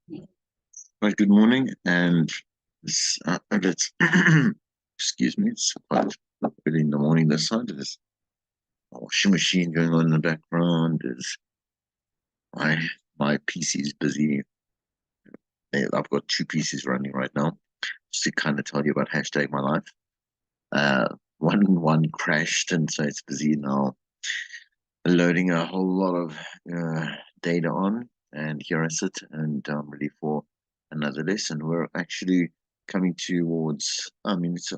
Right, good morning, and let's excuse me. It's quite early in the morning. This side there's a washing machine going on in the background. There's my my PC is busy. I've got two PCs running right now, just to kind of tell you about hashtag my life. Uh, one crashed, and so it's busy now loading a whole lot of uh, data on. And here I sit, and I'm ready for another lesson. We're actually coming towards. I mean, I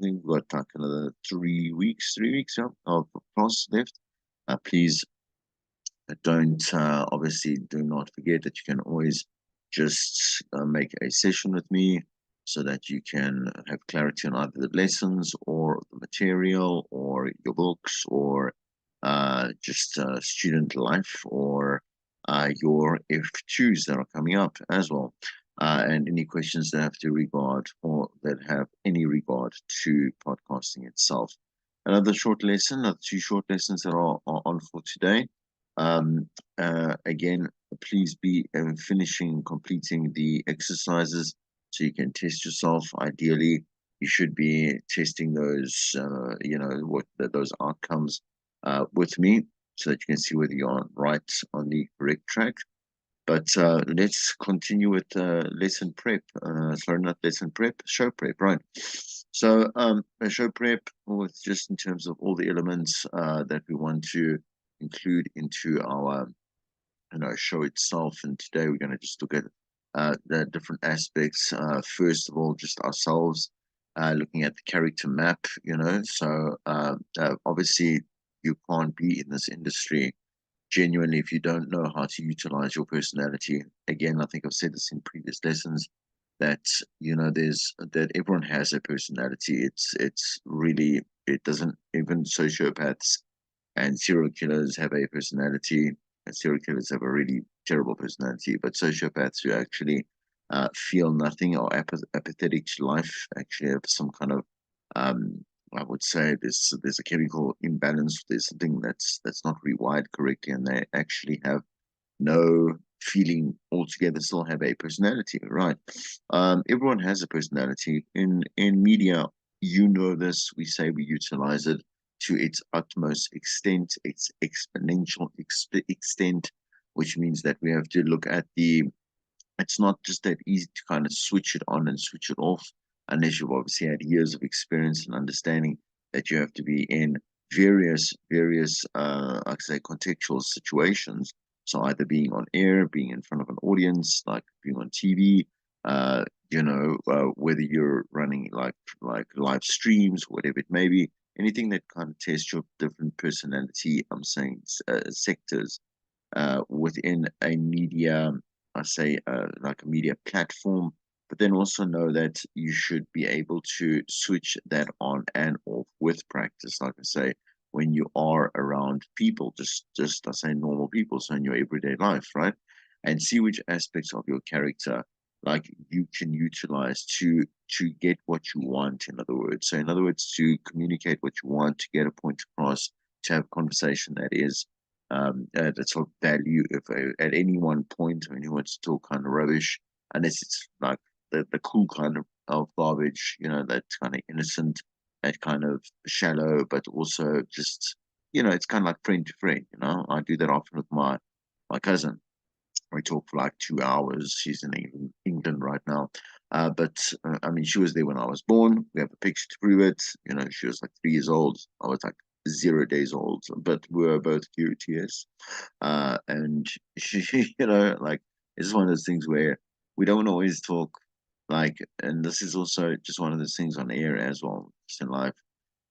think we've got like another 3 weeks, 3 weeks yeah, of class left. Please don't obviously do not forget that you can always just make a session with me so that you can have clarity on either the lessons or the material or your books or just student life or your F2s that are coming up as well. And any questions that have to regard or that have any regard to podcasting itself. Another short lesson, another two short lessons that are on for today. Um, Again, please be finishing completing the exercises so you can test yourself. Ideally, you should be testing those, those outcomes with me so that you can see whether you're right on the correct track. But let's continue with lesson prep. Sorry, not lesson prep, show prep, right? So a show prep with just in terms of all the elements that we want to include into our show itself. And today we're going to just look at the different aspects. First of all, just ourselves, looking at the character map. Obviously you can't be in this industry genuinely if you don't know how to utilize your personality. Again, I think I've said this in previous lessons that there's that everyone has a personality. It's really it doesn't even sociopaths and serial killers have a personality. And serial killers have a really terrible personality, but sociopaths who actually feel nothing or apathetic to life actually have some kind of I would say there's a chemical imbalance. There's something that's not rewired correctly, and they actually have no feeling altogether. Still have a personality, right? Everyone has a personality. In media, you know this. We say we utilize it to its utmost extent, its exponential extent, which means that we have to look at the it's not just that easy to kind of switch it on and switch it off unless you've obviously had years of experience and understanding that you have to be in various I'd say contextual situations. So either being on air, being in front of an audience, like being on TV, whether you're running like live streams, whatever it may be, anything that kind of tests your different personality, I'm saying sectors within a media, I say like a media platform, but then also know that you should be able to switch that on and off with practice. Like I say, when you are around people, just I say normal people, so in your everyday life, right? And see which aspects of your character like you can utilize to get what you want, in other words. So in other words, to communicate what you want, to get a point across, to have a conversation that is that sort of value if at any one point when you want to talk kind of rubbish, unless it's like the cool kind of garbage, that kind of innocent, that kind of shallow, but also just, it's kind of like friend to friend, I do that often with my cousin. We talk for like 2 hours. She's in England right now. But I mean, she was there when I was born. We have a picture to prove it. She was like 3 years old. I was like 0 days old, but we were both cute, yes. And she, like, it's one of those things where we don't always talk like, and this is also just one of those things on air as well, just in life.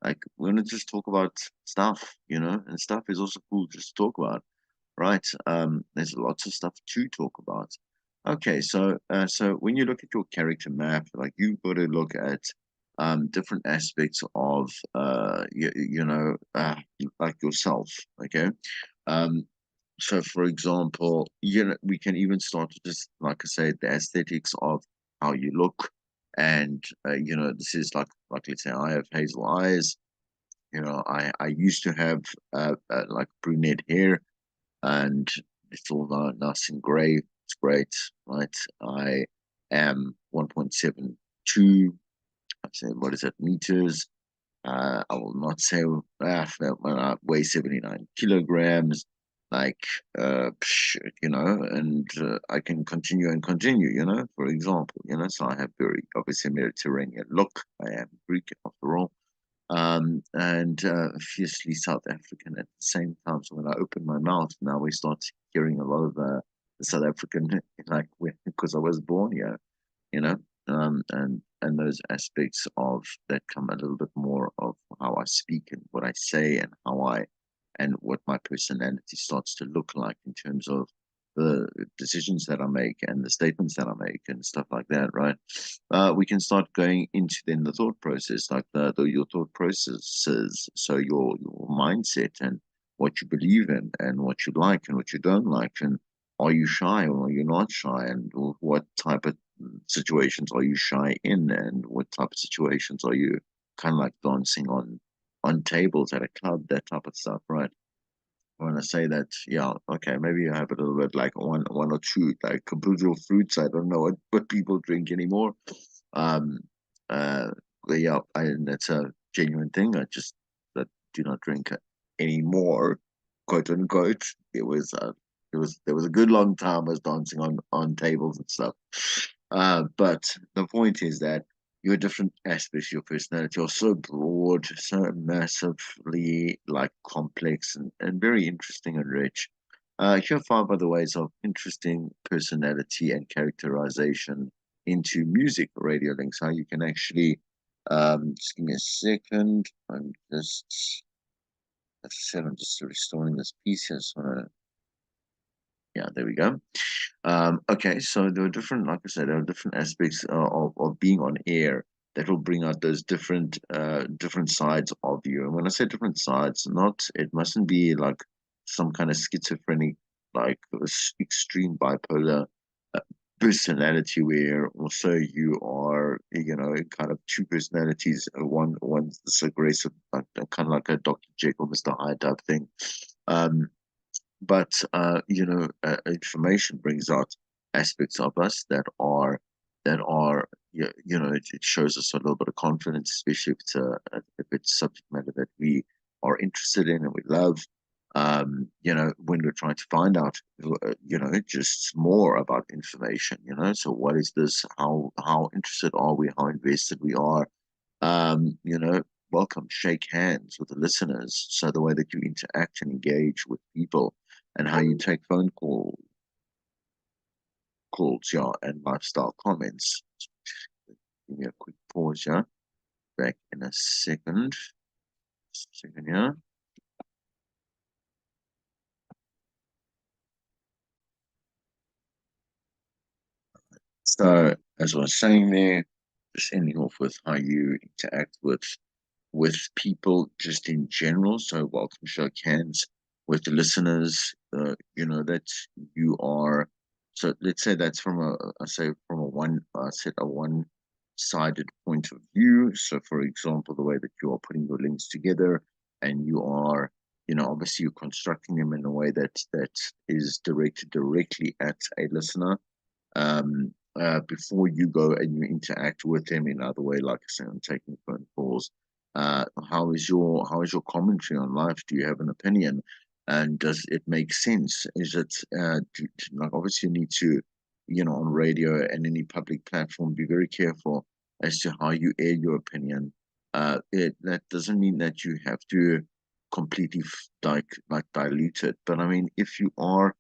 Like, we're going to just talk about stuff, and stuff is also cool just to talk about. Right. There's lots of stuff to talk about. Okay, so when you look at your character map, like you've got to look at different aspects of like yourself. Okay. Um, so for example, we can even start to just like I said, the aesthetics of how you look, and this is like let's say I have hazel eyes. I used to have like brunette hair and it's all nice and grey. It's great, right? I am 1.72. I say, what is that, meters? I will not say when I weigh 79 kilograms, like, and I can continue and continue, for example, so I have very obviously Mediterranean look. I am Greek after all, and fiercely South African at the same time. So when I open my mouth, now we start hearing a lot of the South African, like, because I was born here, you know, and those aspects of that come a little bit more of how I speak and what I say and and what my personality starts to look like in terms of the decisions that I make and the statements that I make and stuff like that, right? We can start going into then the thought process, like your thought processes, so your mindset and what you believe in and what you like and what you don't like, and are you shy or are you not shy, and what type of situations are you shy in, and what type of situations are you kind of like dancing on tables at a club, that type of stuff, right? When I say that, yeah, okay, maybe you have a little bit like one or two like caboodle fruits. I don't know what people drink anymore. Um, uh, but yeah, that's a genuine thing. I just do not drink it anymore, quote unquote. There was a good long time I was dancing on tables and stuff. But the point is that your different aspects of your personality are so broad, so massively like complex and very interesting and rich. Here are five other ways of interesting personality and characterization into music radio links. How you can actually, just give me a second. As I said, I'm just restoring this piece here. So, yeah, there we go. Okay, so there are different, like I said, there are different aspects of being on air that will bring out those different sides of you. And when I say different sides, not it mustn't be like some kind of schizophrenic, like extreme bipolar uh, personality where also you are, kind of two personalities. One's this aggressive, kind of like a Dr. Jekyll, Mr. Hyde type thing. Um, but information brings out aspects of us that are it shows us a little bit of confidence, especially if it's subject matter that we are interested in and we love. When we're trying to find out, just more about information. So what is this? How interested are we? How invested we are? Welcome, shake hands with the listeners. So the way that you interact and engage with people and how you take phone calls, yeah, and lifestyle comments. Give me a quick pause, yeah. Back in a second. Second, yeah. So as I was saying there, just ending off with how you interact with people just in general. So welcome, show hands with the listeners. That you are. So let's say that's from I say from a one, set a one-sided point of view. So for example, the way that you are putting your links together, and you are, obviously you're constructing them in a way that is directed directly at a listener, before you go and you interact with them in other way, like I said, I'm taking phone calls. How is your commentary on life? Do you have an opinion? And does it make sense? Is it like, obviously you need to, on radio and any public platform, be very careful as to how you air your opinion. That doesn't mean that you have to completely like dilute it, but I mean, if you are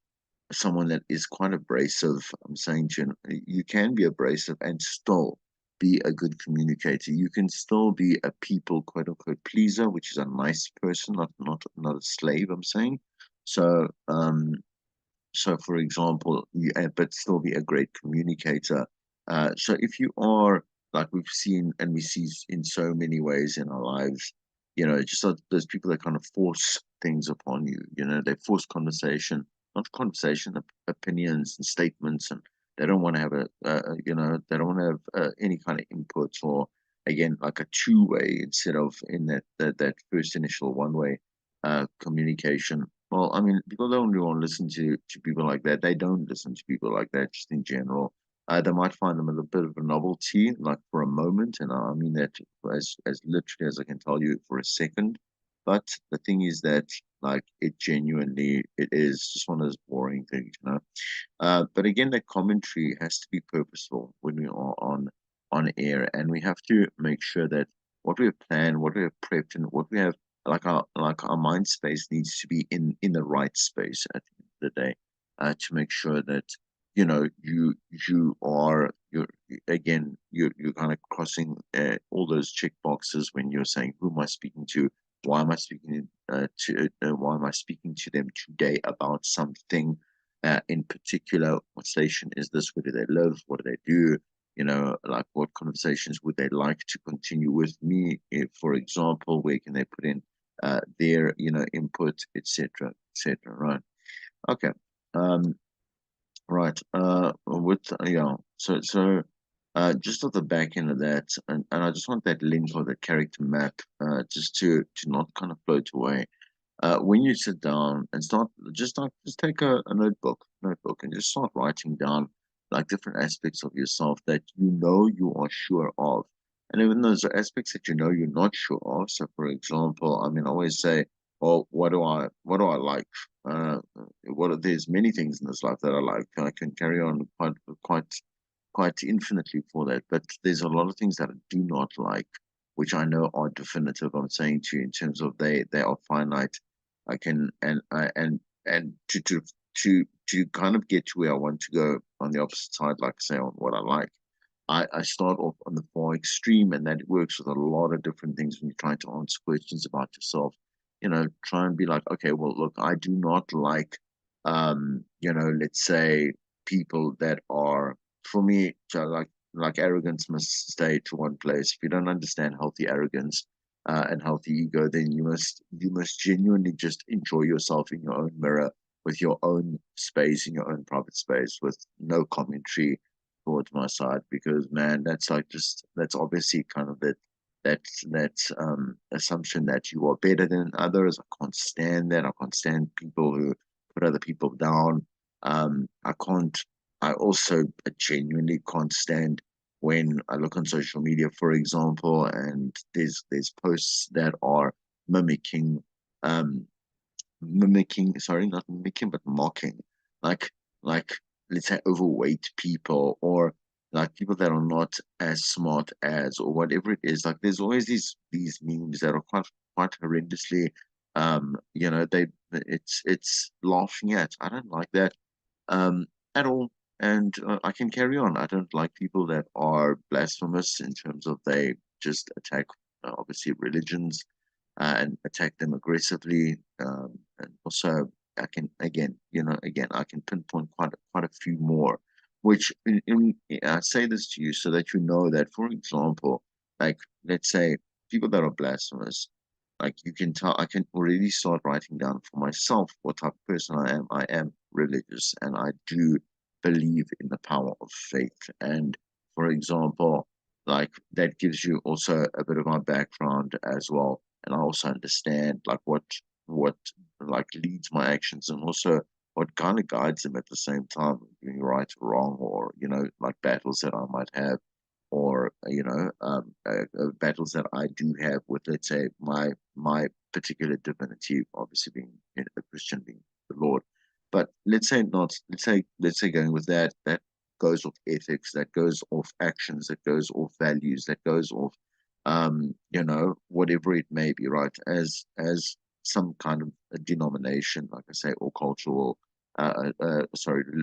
someone that is quite abrasive, I'm saying to you, you can be abrasive and still be a good communicator. You can still be a people quote unquote pleaser, which is a nice person, not a slave. I'm saying. So for example, but still be a great communicator. So if you are, like we've seen and we see in so many ways in our lives, just like those people that kind of force things upon you. They force conversation, not conversation, opinions and statements, and they don't want to have they don't want to have any kind of input, or again like a two-way instead of in that first initial one-way communication. well, I mean, people don't really want to listen to people like that. They don't listen to people like that just in general. They might find them a little bit of a novelty, like for a moment, and I mean that as literally as I can tell you for a second. But the thing is that like it genuinely it is just one of those boring things, you know. But again, the commentary has to be purposeful when we are on air, and we have to make sure that what we have planned, what we have prepped, and what we have like our mind space needs to be in the right space at the end of the day, to make sure that you're again you're kind of crossing all those check boxes when you're saying who am I speaking to, why am I speaking to them today about something in particular. What station is this? Where do they live? What do they do? Like what conversations would they like to continue with me? If, for example, where can they put in their, input, etc., etc. Right? Okay. Um, right. With yeah. Just at the back end of that, and I just want that link or the character map, just to not kind of float away when you sit down and start just take a notebook and just start writing down like different aspects of yourself that you know you are sure of, and even those are aspects that you know you're not sure of. So for example, I mean, I always say, well, what do I like? uh there's many things in this life that I like. I can carry on quite infinitely for that. But there's a lot of things that I do not like, which I know are definitive. I'm saying to you in terms of they are finite. I can and to kind of get to where I want to go on the opposite side, like say on what I like. I start off on the far extreme, and that works with a lot of different things when you're trying to answer questions about yourself. Try and be like, okay, well, look, I do not like, let's say people that are, for me, so like arrogance must stay to one place. If you don't understand healthy arrogance and healthy ego, then you must genuinely just enjoy yourself in your own mirror with your own space in your own private space with no commentary towards my side, because man, that's like just that's obviously kind of that assumption that you are better than others. I can't stand that. I can't stand people who put other people down. I can't. I also genuinely can't stand when I look on social media, for example, and there's posts that are mimicking um sorry, not mimicking, but mocking, like like let's say overweight people, or like people that are not as smart as, or whatever it is. Like there's always these memes that are quite horrendously, they it's laughing at. I don't like that at all. And I can carry on. I don't like people that are blasphemous in terms of they just attack, obviously, religions and attack them aggressively. And also, I can again I can pinpoint quite a few more. Which I say this to you so that you know that, for example, like let's say people that are blasphemous, like you can tell, I can already start writing down for myself what type of person I am. I am religious, and I do believe in the power of faith. And for example, like that gives you also a bit of my background as well, and I also understand like what like leads my actions, and also what kind of guides them at the same time, doing right or wrong, or like battles that I might have, or battles that I do have with, let's say, my particular divinity, obviously being a Christian, being the Lord. But let's say going with that goes off ethics, that goes off actions, that goes off values, that goes off whatever it may be, right? As some kind of a denomination, like I say, or cultural,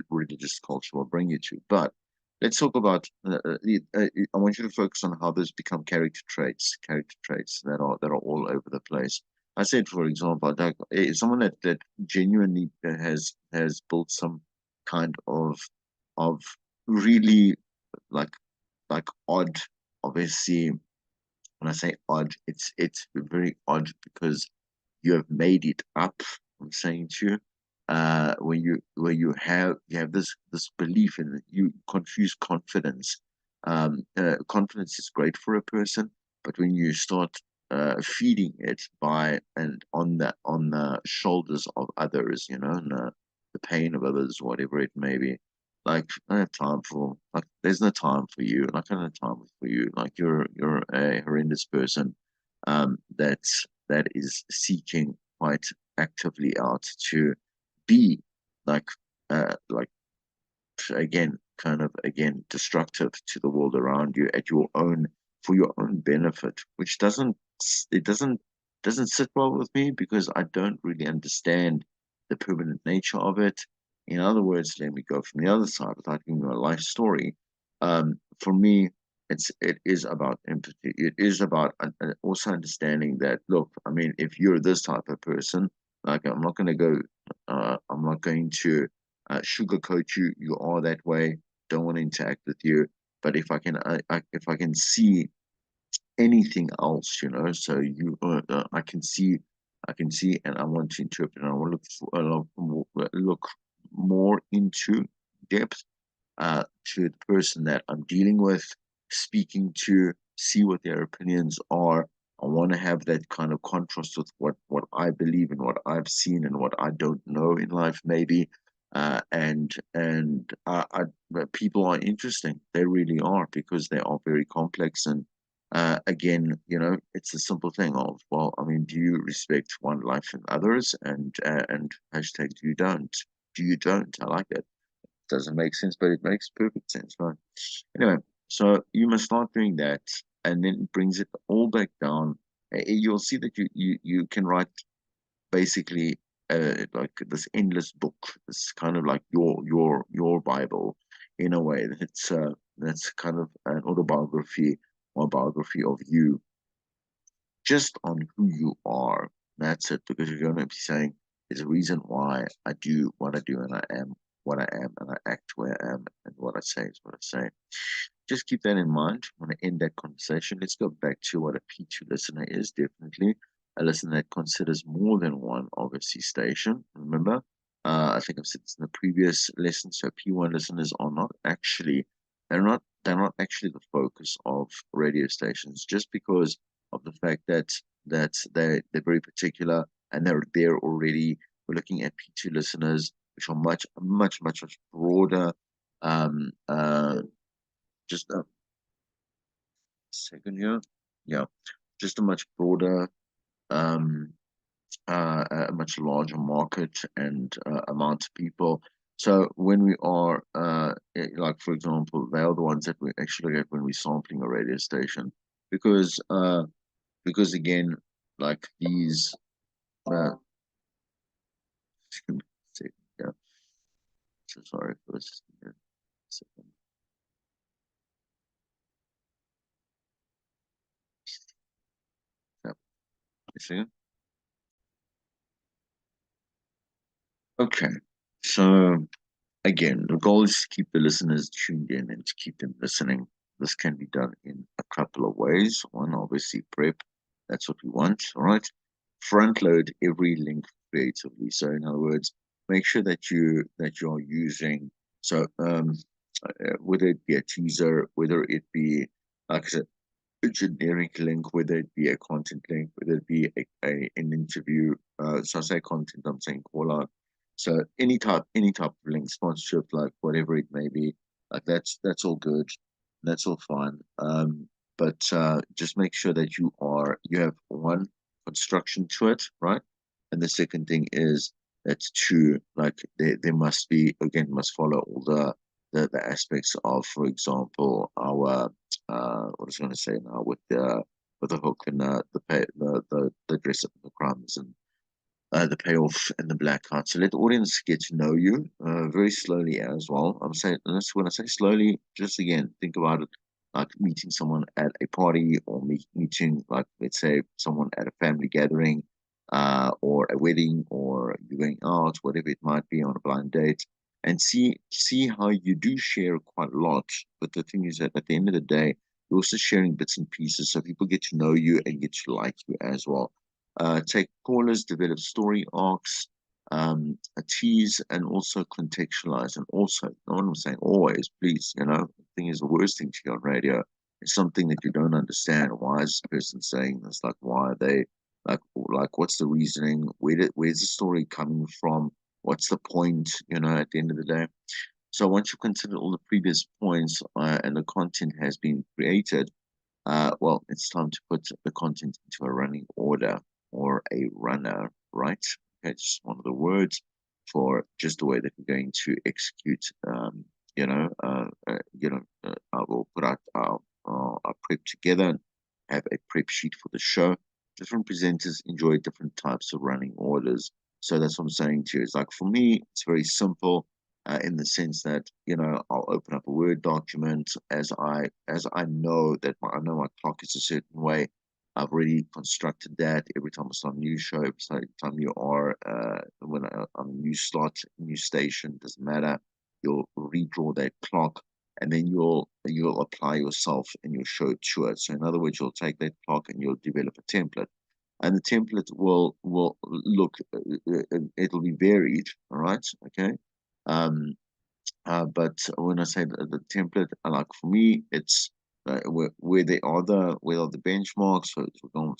religious culture will bring you to. But let's talk about. I want you to focus on how those become character traits that are all over the place. I said, for example, like someone that genuinely has built some kind of really like odd, obviously. When I say odd, it's very odd because you have made it up. I'm saying to you, where you have this belief in it, you confuse confidence. Confidence is great for a person, but when you start feeding it by and on the shoulders of others, and the pain of others, whatever it may be. Like I don't have time for like there's no time for you. Like I don't have time for you. Like you're a horrendous person that is seeking quite actively out to be like like again, kind of again destructive to the world around you at your own for your own benefit, which doesn't sit well with me because I don't really understand the permanent nature of it. In other words, let me go from the other side without giving you a life story. For me, it is about empathy. It is about also understanding that look, I mean, if you're this type of person, like I'm not going to sugarcoat you. You are that way. Don't want to interact with you. But if I can see anything else, I can see, and I want to interpret, and I want to look more into depth to the person that I'm dealing with, speaking to, see what their opinions are. I want to have that kind of contrast with what I believe and what I've seen and what I don't know in life, maybe. But people are interesting. They really are because they are very complex. And again, it's a simple thing of, well, I mean, do you respect one life and others? And hashtag do you don't? Do you don't? I like that. Doesn't make sense, but it makes perfect sense, right? Anyway, so you must start doing that, and then it brings it all back down. You'll see that you can write basically like this endless book. It's kind of like your Bible, in a way. That's kind of an autobiography or biography of you, just on who you are. That's it, because you're going to be saying, there's a reason why I do what I do, and I am what I am, and I act where I am, and what I say is what I say. Just keep that in mind. I want to end that conversation. Let's go back to what a P2 listener is. Definitely a listener that considers more than one, obviously, station. Remember, I think I've said this in the previous lesson. So P1 listeners are not actually, they're not actually the focus of radio stations, just because of the fact that they're very particular and they're there already. We're looking at P2 listeners, which are much broader. Just a second here. Yeah, just a much broader, um, a much larger market and amount of people. So when we are, like for example, they are the ones that we actually get when we're sampling a radio station, because again, like these, uh, yeah. So sorry for this. Yeah, second. Yeah, you see? Okay, so again, the goal is to keep the listeners tuned in and to keep them listening. This can be done in a couple of ways. One, obviously, prep. That's what we want. All right. Front load every link creatively. So, in other words, make sure that you're using. So, whether it be a teaser, whether it be, like I said, a generic link, whether it be a content link, whether it be an interview. So I say content, I'm saying call out. So any type of link, sponsorship, like whatever it may be, like that's all good, that's all fine. But just make sure that you have one construction to it, right? And the second thing is that's two, like there must be again must follow all the aspects of, for example, our what was I going to say now with the hook and the pay, the dress up and the crumbs and the payoff and the black card. So let the audience get to know you very slowly as well. I'm saying, and that's when I say slowly, just again, think about it like meeting someone at a party or meeting, like, let's say, someone at a family gathering or a wedding or you're going out, whatever it might be on a blind date. And see how you do share quite a lot. But the thing is that at the end of the day, you're also sharing bits and pieces so people get to know you and get to like you as well. Take callers, develop story arcs, tease, and also contextualize. And also, no one was saying always, please, the thing is the worst thing to hear on radio something that you don't understand. Why is this person saying this? Like, why are they like what's the reasoning? Where's the story coming from? What's the point? At the end of the day. So once you consider all the previous points and the content has been created, well, it's time to put the content into a running order or a runner, right? Okay, just one of the words for just the way that we're going to execute. I will put out our prep together and have a prep sheet for the show. Different presenters enjoy different types of running orders. So that's what I'm saying to you. It's like for me, it's very simple in the sense that I'll open up a Word document as I know that I know my clock is a certain way. I've already constructed that. Every time I start a new show, every time you are when on a new slot, new station, doesn't matter. You'll redraw that clock, and then you'll apply yourself and your show to it. So in other words, you'll take that clock and you'll develop a template, and the template will look it'll be varied. All right, okay. Um, but when I say the template, like for me, it's where they are the benchmarks. So if we're going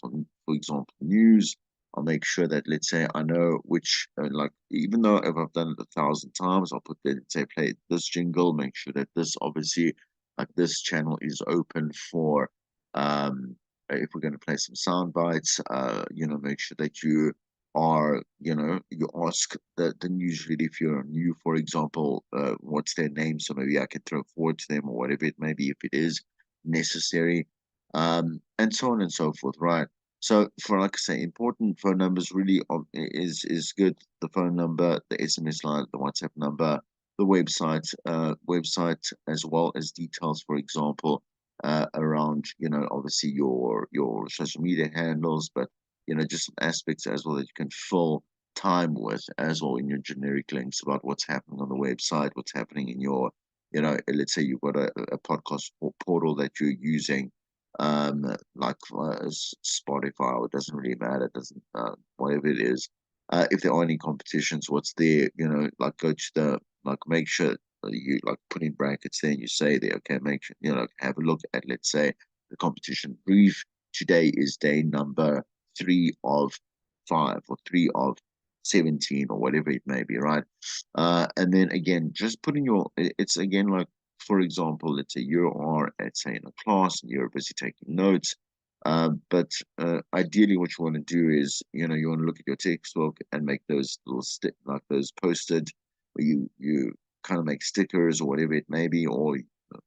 for example, news, I'll make sure that let's say I know which like even though if I've done it 1,000 times, I'll put that say play this jingle, make sure that this obviously like this channel is open for if we're going to play some sound bites, make sure that you ask the news reader if you're new, for example, what's their name, so maybe I can throw forward to them or whatever it may be if it is necessary, and so on and so forth, right? So for like I say, important phone numbers really is good. The phone number, the SMS line, the WhatsApp number, the website as well as details, for example, around obviously your social media handles, but just some aspects as well that you can fill time with as well in your generic links about what's happening on the website, what's happening in your, let's say you've got a podcast portal that you're using, like Spotify, or it doesn't really matter, it doesn't, whatever it is. If there are any competitions, what's there, like go to like make sure you like put in brackets there and you say there, okay, make sure, have a look at, let's say, the competition brief. Today is day number 3 of 5 or 3 of 17 or whatever it may be, right? And then again, just put in it's again like, for example, let's say you are at, say, in a class and you're busy taking notes. But ideally, what you want to do is, you want to look at your textbook and make those little like those posted, where you kind of make stickers or whatever it may be. Or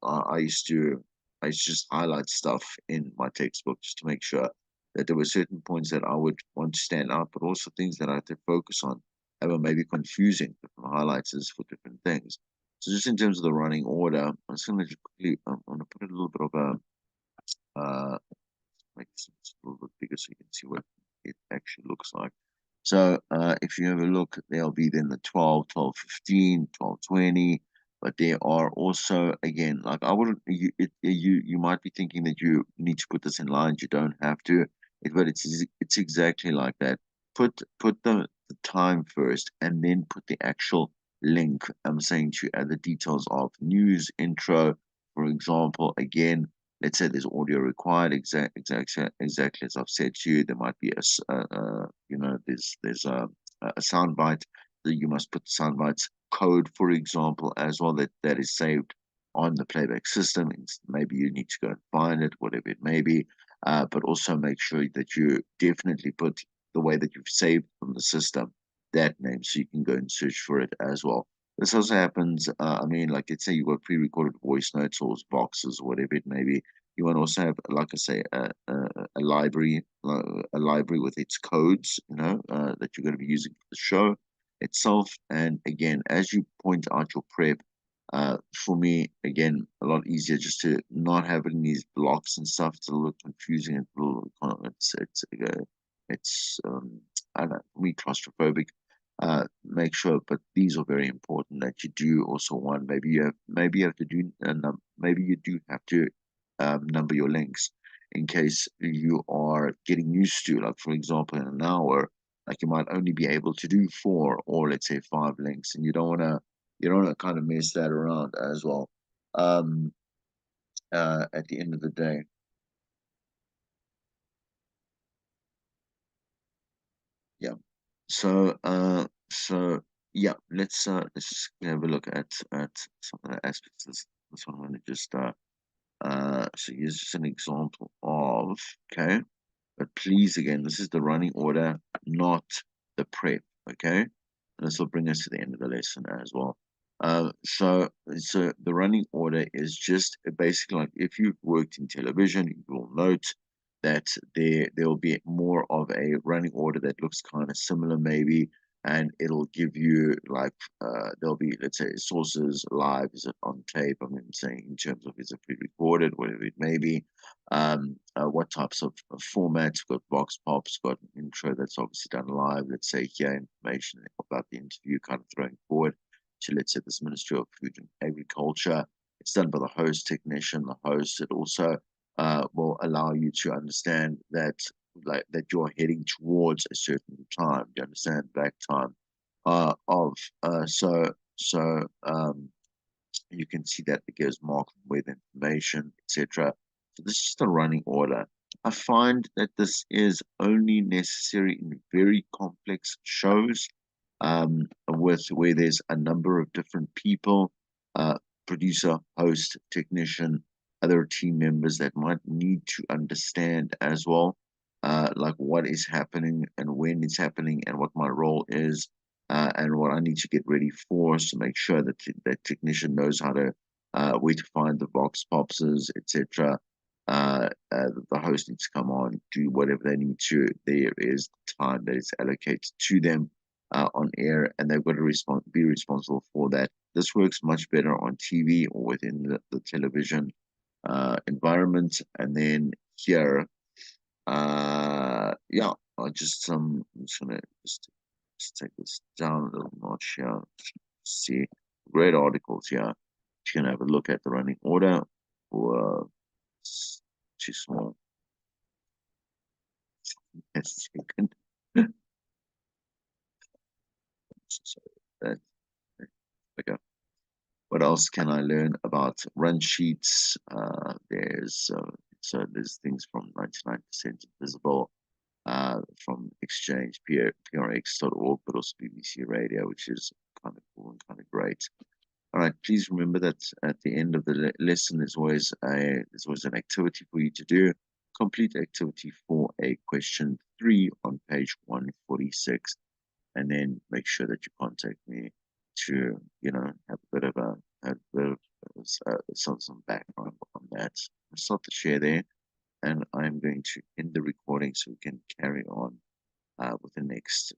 I used to just highlight stuff in my textbook just to make sure that there were certain points that I would want to stand out, but also things that I had to focus on that were maybe confusing, different highlighters for different things. So just in terms of the running order, I'm just going to quickly, I'm going to put a little bit of make this a little bit bigger so you can see what it actually looks like. So if you have a look, there'll be then the 12, 12, 15, 12, 20. But there are also, again, like I wouldn't, you might be thinking that you need to put this in lines. You don't have to, but it's exactly like that. Put the time first and then put the actual link. I'm saying to add the details of news, intro, for example, again, let's say there's audio required, exactly as I've said to you. There might be there's a sound bite that you must put the sound bites code, for example, as well that is saved on the playback system. Maybe you need to go and find it, whatever it may be. But also make sure that you definitely put the way that you've saved from the system that name so you can go and search for it as well. This also happens, I mean, like let's say you've got pre-recorded voice notes or boxes or whatever it may be. You want to also have, like I say, a library, a library with its codes, that you're going to be using for the show itself. And again, as you point out your prep, for me, again, a lot easier just to not have it in these blocks and stuff. It's a little confusing. It's a little, it's I don't know, for me, claustrophobic. Make sure, but these are very important that you do also one. Maybe you have to do, maybe you do have to number your links in case you are getting used to, like for example, in an hour, like you might only be able to do 4 or let's say 5 links, and you don't want to kind of mess that around as well. Um, at the end of the day. Yeah. So yeah, let's just have a look at some of the aspects. This one I'm going to just so here's just an example of, okay, but please again, this is the running order, not the prep, okay? And this will bring us to the end of the lesson as well. So the running order is just basically like if you've worked in television, you will note that there will be more of a running order that looks kind of similar maybe, and it'll give you like there'll be, let's say, sources live, is it on tape? I mean, saying in terms of is it pre-recorded, whatever it may be. What types of formats? We've got box pops, got an intro that's obviously done live. Let's say here information about the interview, kind of throwing forward to, let's say, this Ministry of Food and Agriculture. It's done by the host technician, the host. It also will allow you to understand that like that you're heading towards a certain time. You understand back time of you can see that it goes marked with information, etc. So this is just a running order. I find that this is only necessary in very complex shows, with where there's a number of different people, uh, producer, host, technician, other team members that might need to understand as well, like what is happening and when it's happening and what my role is, and what I need to get ready for, so make sure that that technician knows how to where to find the vox popses, etc. The host needs to come on, do whatever they need to. There is time that is allocated to them on air, and they've got to be responsible for that. This works much better on TV or within the television environment. And then here, yeah, I'm just gonna just take this down a little notch here. See, great articles here. You can have a look at the running order for too small. Yes, you can. So that, there we go. What else can I learn about run sheets? There's things from 99% Invisible, from Exchange, PRX.org, but also BBC Radio, which is kind of cool and kind of great. All right, please remember that at the end of the lesson, there's always an activity for you to do. Complete activity for a question 3 on page 146, and then make sure that you contact me to, have a bit of some background on that. I'll start the share there, and I'm going to end the recording so we can carry on with the next